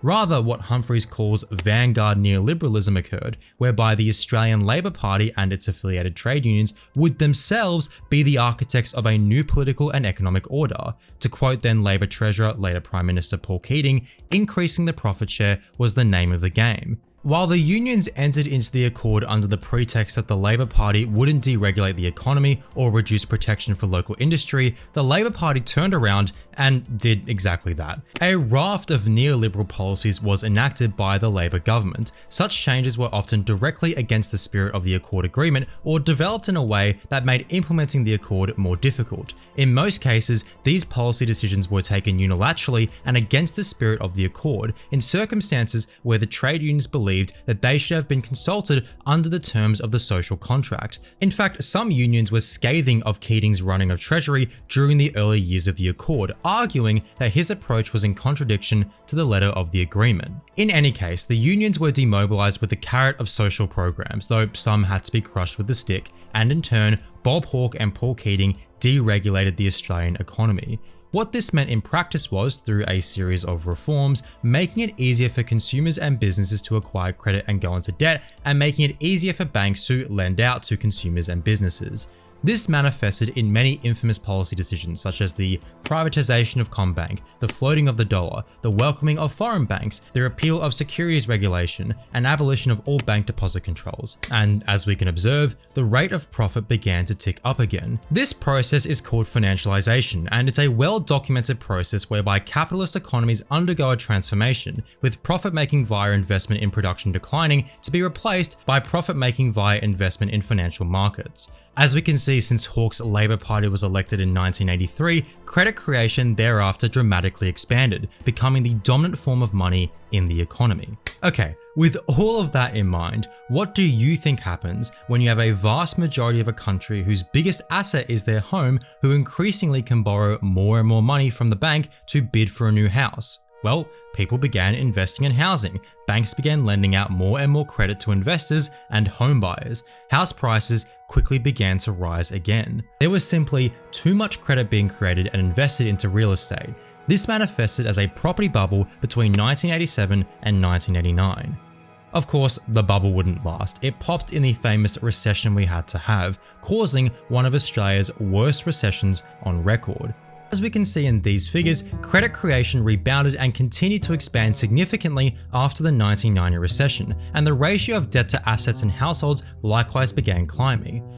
Rather, what Humphreys calls vanguard neoliberalism occurred, whereby the Australian Labor Party and its affiliated trade unions would themselves be the architects of a new political and economic order. To quote then Labor Treasurer, later Prime Minister Paul Keating, increasing the profit share was the name of the game. While the unions entered into the accord under the pretext that the Labor Party wouldn't deregulate the economy or reduce protection for local industry, the Labor Party turned around and did exactly that. A raft of neoliberal policies was enacted by the Labor government. Such changes were often directly against the spirit of the Accord agreement or developed in a way that made implementing the Accord more difficult. In most cases, these policy decisions were taken unilaterally and against the spirit of the Accord, in circumstances where the trade unions believed that they should have been consulted under the terms of the social contract. In fact, some unions were scathing of Keating's running of Treasury during the early years of the Accord, arguing that his approach was in contradiction to the letter of the agreement. In any case, the unions were demobilized with the carrot of social programs, though some had to be crushed with the stick, and in turn, Bob Hawke and Paul Keating deregulated the Australian economy. What this meant in practice was, through a series of reforms, making it easier for consumers and businesses to acquire credit and go into debt, and making it easier for banks to lend out to consumers and businesses. This manifested in many infamous policy decisions such as the privatization of CommBank, the floating of the dollar, the welcoming of foreign banks, the repeal of securities regulation, and abolition of all bank deposit controls. And as we can observe, the rate of profit began to tick up again. This process is called financialization, and it's a well-documented process whereby capitalist economies undergo a transformation, with profit-making via investment in production declining to be replaced by profit-making via investment in financial markets. As we can see, since Hawke's Labor Party was elected in 1983, credit creation thereafter dramatically expanded, becoming the dominant form of money in the economy. Okay, with all of that in mind, what do you think happens when you have a vast majority of a country whose biggest asset is their home, who increasingly can borrow more and more money from the bank to bid for a new house? Well, people began investing in housing, banks began lending out more and more credit to investors and home buyers. House prices quickly began to rise again. There was simply too much credit being created and invested into real estate. This manifested as a property bubble between 1987 and 1989. Of course, the bubble wouldn't last. It popped in the famous recession we had to have, causing one of Australia's worst recessions on record. As we can see in these figures, credit creation rebounded and continued to expand significantly after the 1990 recession, and the ratio of debt to assets in households likewise began climbing.